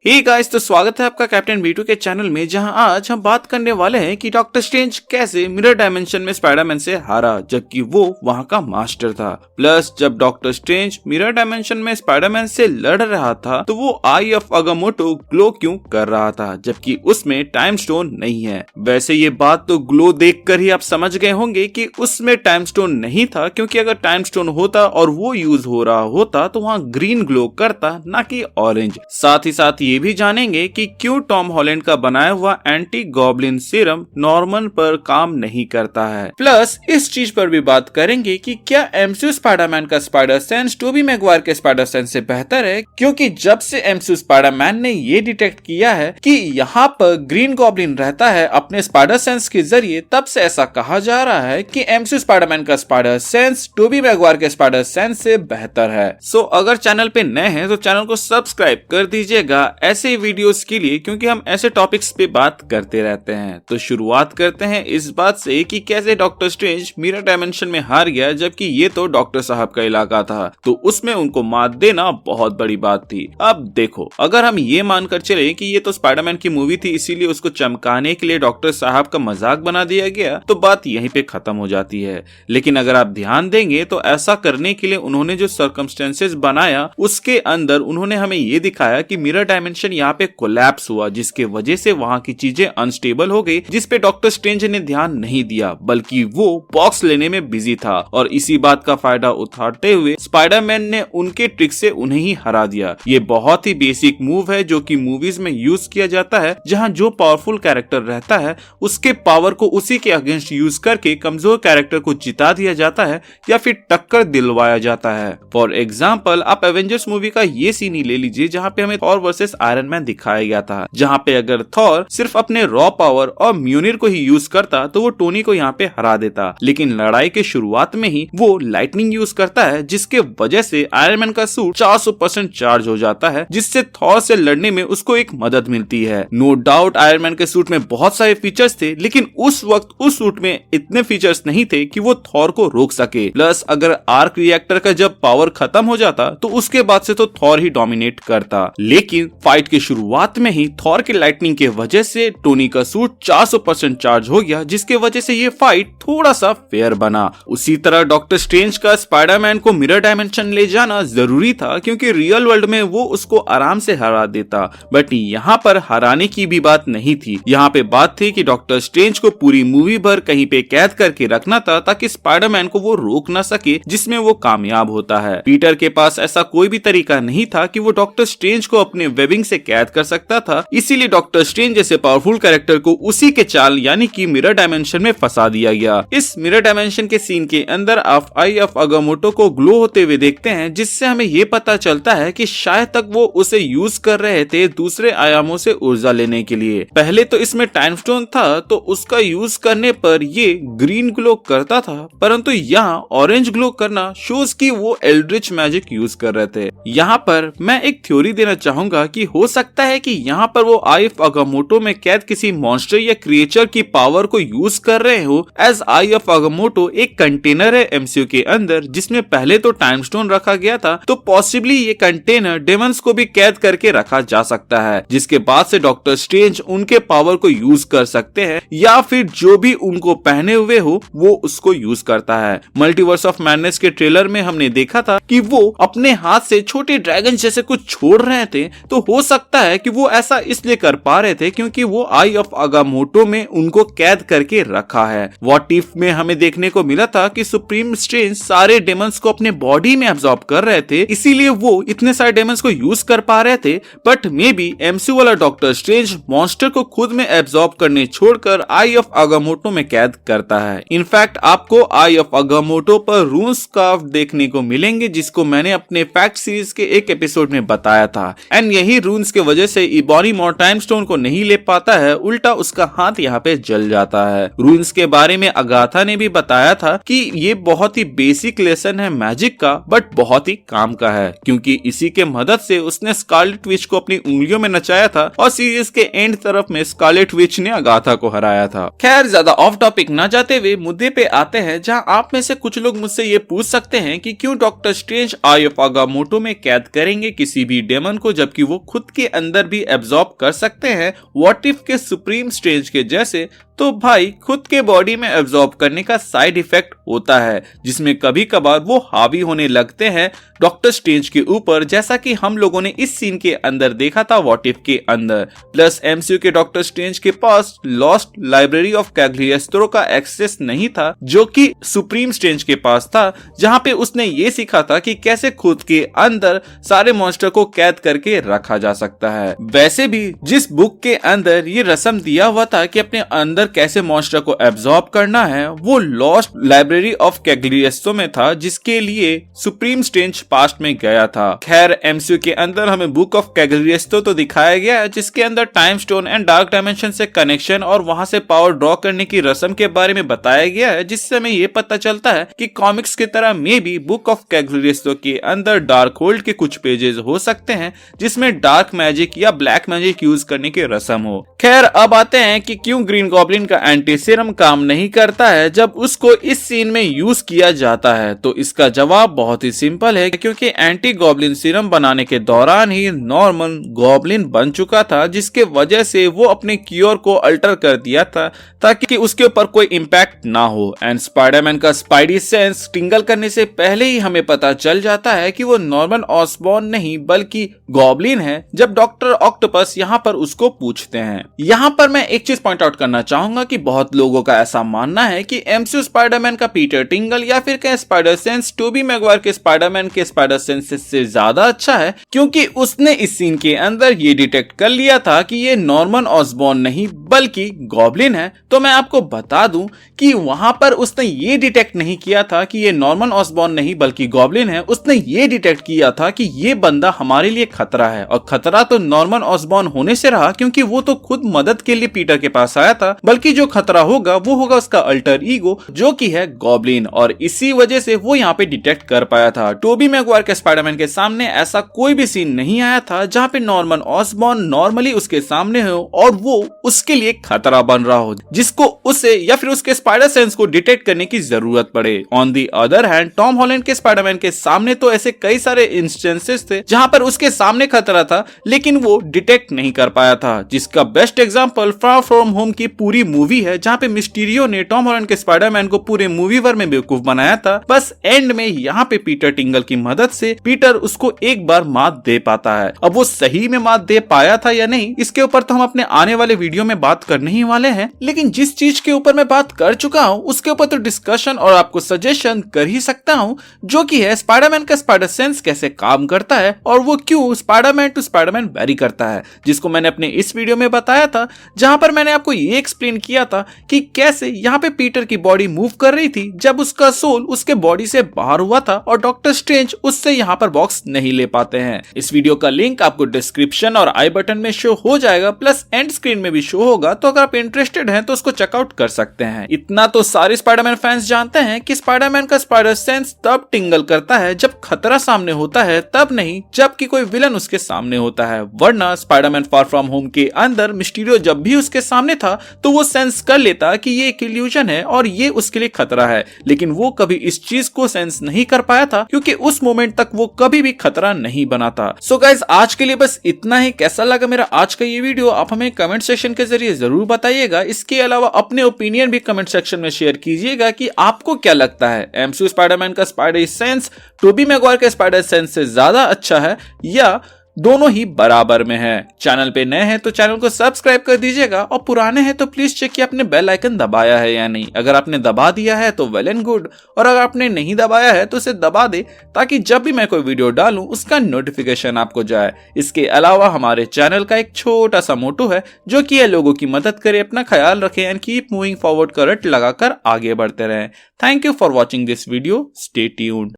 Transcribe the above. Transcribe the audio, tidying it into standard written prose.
Hey guys, तो स्वागत है आपका कैप्टन B2 के चैनल में, जहां आज हम बात करने वाले हैं कि डॉक्टर स्ट्रेंज कैसे मिरर डायमेंशन में स्पाइडरमैन से हारा जबकि वो वहां का मास्टर था। प्लस जब डॉक्टर स्ट्रेंज मिरर डायमेंशन में स्पाइडरमैन से लड़ रहा था तो वो आई ऑफ अगामोटो ग्लो क्यों कर रहा था जबकि उसमें टाइम स्टोन नहीं है। वैसे ये बात तो ग्लो देखकर ही आप समझ गए होंगे कि उसमें टाइम स्टोन नहीं था, क्योंकि अगर टाइम स्टोन होता और वो यूज हो रहा होता तो वहाँ ग्रीन ग्लो करता, ना कि ऑरेंज। साथ ही साथ ये भी जानेंगे कि क्यों टॉम हॉलैंड का बनाया हुआ एंटी गॉब्लिन सीरम नॉर्मन पर काम नहीं करता है। प्लस इस चीज पर भी बात करेंगे कि क्या एमसीयू स्पाइडरमैन का स्पाइडर सेंस टोबी मैगवायर के स्पाइडर सेंस से बेहतर है, क्योंकि जब से एमसीयू स्पाइडरमैन ने ये डिटेक्ट किया है कि यहाँ पर ग्रीन गॉब्लिन रहता है अपने स्पाइडर सेंस के जरिए, तब से ऐसा कहा जा रहा है कि एमसीयू स्पाइडरमैन का स्पाइडर सेंस टोबी मैगवायर के स्पाइडर सेंस से बेहतर है। सो अगर चैनल पे नए हैं तो चैनल को सब्सक्राइब कर दीजिएगा ऐसे वीडियोस के लिए, क्योंकि हम ऐसे टॉपिक्स पे बात करते रहते हैं। तो शुरुआत करते हैं इस बात से कि कैसे डॉक्टर स्ट्रेंज मिरर डायमेंशन में हार गया जबकि ये तो डॉक्टर साहब का इलाका था, तो उसमें उनको मात देना बहुत बड़ी बात थी। अब देखो, अगर हम ये मानकर चले कि ये तो स्पाइडरमैन की मूवी थी इसीलिए उसको चमकाने के लिए डॉक्टर साहब का मजाक बना दिया गया, तो बात यहीं पे खत्म हो जाती है। लेकिन अगर आप ध्यान देंगे तो ऐसा करने के लिए उन्होंने जो सर्कमस्टेंसेस बनाया उसके अंदर उन्होंने हमें ये दिखाया कि मिरर डायमेंशन यहाँ पे कोलैप्स हुआ, जिसके वजह से वहां की चीजें अनस्टेबल हो गई, जिसपे डॉक्टर स्ट्रेंज ने ध्यान नहीं दिया बल्कि वो बॉक्स लेने में बिजी था। और इसी बात का फायदा उठाते हुए स्पाइडरमैन ने उनके ट्रिक से उन्हें ही हरा दिया। ये बहुत ही बेसिक मूव है जो कि मूवीज में यूज किया जाता है, जहां जो पावरफुल कैरेक्टर रहता है उसके पावर को उसी के अगेंस्ट यूज करके कमजोर कैरेक्टर को जिता दिया जाता है या फिर टक्कर दिलवाया जाता है। फॉर एग्जाम्पल, आप एवेंजर्स मूवी का ये सीन ही ले लीजिए जहाँ पे हमें थॉर वर्सेस आयरन मैन दिखाया गया था, जहाँ पे अगर थॉर सिर्फ अपने रॉ पावर और म्यूनिर को ही यूज करता तो वो टोनी को यहाँ पे हरा देता, लेकिन लड़ाई के शुरुआत में ही वो लाइटनिंग यूज करता है, जिसके वजह से आयरन मैन का सूट 400% चार्ज हो जाता है, जिससे थॉर से लड़ने में उसको एक मदद मिलती है। नो डाउट आयरन मैन के सूट में बहुत सारे फीचर्स थे, लेकिन उस वक्त उस सूट में इतने फीचर्स नहीं थे कि वो थॉर को रोक सके। प्लस अगर आर्क रिएक्टर का जब पावर खत्म हो जाता तो उसके बाद से तो थॉर ही डोमिनेट करता, लेकिन फाइट की शुरुआत में ही थॉर के लाइटनिंग के वजह से टोनी का सूट 400% चार्ज हो गया, जिसके वजह से ये फाइट थोड़ा सा फेयर बना। उसी तरह डॉक्टर स्ट्रेंज का स्पाइडरमैन को मिरर डायमेंशन ले जाना जरूरी था, क्योंकि रियल वर्ल्ड में वो उसको आराम से हरा देता, बट यहाँ पर हराने की भी बात नहीं थी। यहाँ पे बात थी कि डॉक्टर स्ट्रेंज को पूरी मूवी भर कहीं पे कैद करके रखना था ताकि स्पाइडरमैन को वो रोक ना सके, जिसमें वो कामयाब होता है। पीटर के पास ऐसा कोई भी तरीका नहीं था कि वो डॉक्टर स्ट्रेंज को अपने वेबिंग से कैद कर सकता था, इसीलिए डॉक्टर स्ट्रेंज जैसे पावरफुल कैरेक्टर को उसी के चाल यानी कि मिरर डायमेंशन में फंसा दिया गया। इस मिरर डायमेंशन के सीन के अंदर आप आई ऑफ अगामोटो को ग्लो होते हुए देखते हैं, जिससे हमें ये पता चलता है कि शायद तक वो उसे यूज कर रहे थे दूसरे आयामों से ऊर्जा लेने के लिए। पहले तो इसमें टाइम स्टोन था तो उसका यूज करने पर ये ग्रीन ग्लो करता था, परंतु यहाँ ऑरेंज ग्लो करना शोज की वो एल्ड्रिच मैजिक यूज कर रहे थे। यहाँ पर मैं एक थ्योरी देना चाहूंगा कि हो सकता है कि यहाँ पर वो आई ऑफ अगामोटो में कैद किसी मॉन्स्टर या क्रिएचर की पावर को यूज कर रहे हो, एज आई ऑफ अगामोटो एक कंटेनर है एमसीयू के अंदर जिसमें पहले तो टाइम स्टोन रखा गया था, तो पॉसिबली ये कंटेनर डेमंस को भी कैद करके रखा जा सकता है, जिसके बाद से डॉक्टर स्ट्रेंज उनके पावर को यूज कर सकते हैं या फिर जो भी उनको पहने हुए हो वो उसको यूज करता है। मल्टीवर्स ऑफ मैडनेस के ट्रेलर में हमने देखा था कि वो अपने हाथ से छोटे ड्रैगन जैसे कुछ छोड़ रहे थे, तो हो सकता है कि वो ऐसा इसलिए कर पा रहे थे क्योंकि वो आई ऑफ अगामोटो में उनको कैद करके रखा है। व्हाट इफ में हमें देखने को मिला था कि सुप्रीम स्ट्रेंज सारे डेमंस को अपने बॉडी में एब्जॉर्ब कर रहे थे, इसीलिए वो इतने सारे डेमंस को यूज कर पा रहे थे, बट मे बी एमसीयू वाला डॉक्टर स्ट्रेंज मॉन्स्टर को खुद में एब्जॉर्ब करने छोड़कर आई ऑफ अगामोटो में कैद करता है। इनफैक्ट आपको आई ऑफ अगामोटो पर रून्स कार्व्ड देखने को मिलेंगे, जिसको मैंने अपने फैक्ट सीरीज के एक एपिसोड में बताया था, एंड यही रून्स के वजह से इबॉनी मोर टाइम स्टोन को नहीं ले पाता है, उल्टा उसका हाथ यहाँ पे जल जाता है। रून्स के बारे में अगाथा ने भी बताया था कि ये बहुत ही बेसिक लेसन है मैजिक का, बट बहुत ही काम का है, क्योंकि इसी के मदद से उसने स्कारलेट विच को अपनी उंगलियों में नचाया था और सीरीज के एंड तरफ में स्कारलेट विच ने अगाथा को हराया था। खैर, ज्यादा ऑफ टॉपिक न जाते हुए मुद्दे पे आते हैं, जहां आप में से कुछ लोग मुझसे ये पूछ सकते हैं कि क्यों डॉक्टर स्ट्रेंज आई ऑफ अगामोटो में कैद करेंगे किसी भी डेमन को जबकि वो खुद के अंदर भी एब्जॉर्ब कर सकते हैं व्हाट इफ के सुप्रीम स्ट्रेंज के जैसे, तो भाई खुद के बॉडी में एब्जॉर्ब करने का साइड इफेक्ट होता है जिसमें कभी कभार वो हावी होने लगते हैं डॉक्टर स्ट्रेंज के ऊपर, जैसा कि हम लोगों ने इस सीन के अंदर देखा था व्हाट इफ के अंदर। प्लस एमसीयू के डॉक्टर स्ट्रेंज के पास लॉस्ट लाइब्रेरी ऑफ कैग्लियोस्ट्रो का एक्सेस नहीं था जो कि सुप्रीम स्ट्रेंज के पास था, जहां पे उसने ये सीखा था कि कैसे खुद के अंदर सारे मॉन्स्टर को कैद करके रखा जा सकता है। वैसे भी जिस बुक के अंदर ये रस्म दिया हुआ था कि अपने अंदर कैसे मॉन्स्टर को एब्जॉर्ब करना है, वो लॉस्ट लाइब्रेरी ऑफ कैग्लियोस्ट्रो में था जिसके लिए सुप्रीम स्ट्रेंज पास्ट में गया था। खैर एमसीयू के अंदर हमें बुक ऑफ कैग्लियोस्ट्रो तो दिखाया गया है जिसके अंदर time stone and dark dimension से कनेक्शन और वहां से पावर ड्रॉ करने की रस्म के बारे में बताया गया है, जिससे हमें ये पता चलता है कि कॉमिक्स की तरह में भी बुक ऑफ कैग्लियोस्ट्रो के अंदर डार्क होल्ड के कुछ पेजेस हो सकते हैं जिसमें डार्क मैजिक या ब्लैक मैजिक यूज करने की रस्म हो। खैर अब आते हैं कि क्यों ग्रीन गॉब्लिन का एंटी सीरम काम नहीं करता है जब उसको इस सीन में यूज किया जाता है। तो इसका जवाब बहुत ही सिंपल है, क्योंकि एंटी गॉब्लिन सीरम बनाने के दौरान ही नॉर्मल गॉब्लिन बन चुका था, जिसके वजह से वो अपने क्योर को अल्टर कर दिया था ताकि उसके ऊपर कोई इम्पैक्ट ना हो। एंड स्पाइडरमैन का स्पाइडी सेंस टिंगल करने से पहले ही हमें पता चल जाता है कि वो नॉर्मन ऑसबॉर्न नहीं बल्कि गॉब्लिन है जब डॉक्टर ऑक्टोपस यहाँ पर उसको पूछते हैं। यहाँ पर मैं एक चीज पॉइंट आउट करना चाहूंगा कि बहुत लोगों का ऐसा मानना है कि एमसीयू स्पाइडरमैन का पीटर टिंगल या फिर क्या स्पाइडर सेंस टोबी मैगवायर के स्पाइडरमैन के स्पाइडर सेंस से ज्यादा अच्छा है, क्योंकि उसने इस सीन के अंदर ये डिटेक्ट कर लिया था कि ये नॉर्मन ऑसबॉर्न नहीं बल्कि गॉब्लिन है। तो मैं आपको बता दूं कि वहां पर उसने ये डिटेक्ट नहीं किया था कि ये नॉर्मन ऑसबॉर्न नहीं बल्कि गॉब्लिन है, उसने ये डिटेक्ट किया था कि ये बंदा हमारे लिए खतरा है। और खतरा तो नॉर्मन ऑसबॉर्न होने से रहा क्योंकि वो तो खुद मदद के लिए पीटर के पास आया था, बल्कि जो खतरा होगा वो होगा उसका अल्टर ईगो जो कि है गॉब्लिन, और इसी वजह से वो यहाँ पे डिटेक्ट कर पाया था। टोबी मैगवायर के स्पाइडरमैन के सामने ऐसा कोई भी सीन नहीं आया था जहाँ पे नॉर्मन ऑसबॉर्न नॉर्मली उसके सामने हो और वो उसके लिए खतरा बन रहा हो जिसको उसे या फिर उसके स्पाइडर सेंस को डिटेक्ट करने की जरूरत पड़े। On the other hand Tom Holland के स्पाइडरमैन के सामने तो ऐसे कई सारे इंस्टेंसेस थे जहां पर उसके सामने खतरा था लेकिन वो डिटेक्ट नहीं कर पाया था, जिसका best example far from home की पूरी मूवी है जहां पे मिस्टीरियो ने टॉम हॉलैंड के स्पाइडरमैन को पूरे मूवी भर में बेवकूफ बनाया था। बस एंड में यहाँ पे पीटर टिंगल की मदद से पीटर उसको एक बार मात दे पाता है। अब वो सही में मात दे पाया था या नहीं इसके ऊपर तो हम अपने आने वाले वीडियो में बात करने ही वाले हैं, लेकिन जिस चीज के ऊपर मैं बात कर चुका हूँ उसके ऊपर तो डिस्कशन और आपको सजेशन कर ही सकता हूँ, जो कि है स्पाइडरमैन का स्पाइडर सेंस कैसे काम करता है और वो क्यों स्पाइडरमैन टू स्पाइडरमैन वेरी करता है, जिसको मैंने अपने इस वीडियो में बताया था जहां पर मैंने आपको ये एक्सप्लेन किया था कि कैसे यहाँ पे पीटर की बॉडी मूव कर रही थी जब उसका सोल उसके बॉडी से बाहर हुआ था और डॉक्टर स्ट्रेंज उससे यहाँ पर बॉक्स नहीं ले पाते हैं। इस वीडियो का लिंक आपको डिस्क्रिप्शन और आई बटन में शो हो जाएगा, प्लस एंड स्क्रीन में भी शो होगा, तो अगर आप इंटरेस्टेड हैं तो उसको चेकआउट कर सकते हैं। इतना तो सारे स्पाइडरमैन फैंस जानते हैं कि स्पाइडरमैन का स्पाइडर सेंस तब टिंगल करता है जब खतरा सामने होता है, तब नहीं जबकि कोई विलन उसके सामने होता है। वरना स्पाइडरमैन फार फ्रॉम होम के अंदर मिस्टीरियो जब भी उसके सामने था तो वो सेंस कर लेता कि ये एक इल्यूजन है और ये उसके लिए खतरा है, लेकिन वो कभी इस चीज को सेंस नहीं कर पाया था क्योंकि उस मोमेंट तक वो कभी भी खतरा नहीं बना था। सो गाइस आज के लिए बस इतना ही। कैसा लगा मेरा आज का ये वीडियो आप हमें कमेंट सेक्शन के जरिए जरूर बताइएगा। इसके अलावा अपने ओपिनियन भी कमेंट सेक्शन में शेयर कीजिएगा कि आपको क्या लगता है एमसीयू स्पाइडरमैन का स्पाइडर सेंस टोबी मैगवायर के स्पाइडर सेंस से ज्यादा अच्छा है या दोनों ही बराबर में है। चैनल पे नए हैं तो चैनल को सब्सक्राइब कर दीजिएगा और पुराने हैं तो प्लीज चेक कि आपने बेल आइकन दबाया है या नहीं। अगर आपने दबा दिया है तो वेल एंड गुड, और अगर आपने नहीं दबाया है तो उसे दबा दे ताकि जब भी मैं कोई वीडियो डालूं उसका नोटिफिकेशन आपको जाए। इसके अलावा हमारे चैनल का एक छोटा सा मोटो है जो कि है लोगों की मदद करे, अपना ख्याल रखें एंड कीप मूविंग फॉरवर्ड का रट लगाकर आगे बढ़ते रहें। Thank you for watching this video, stay tuned.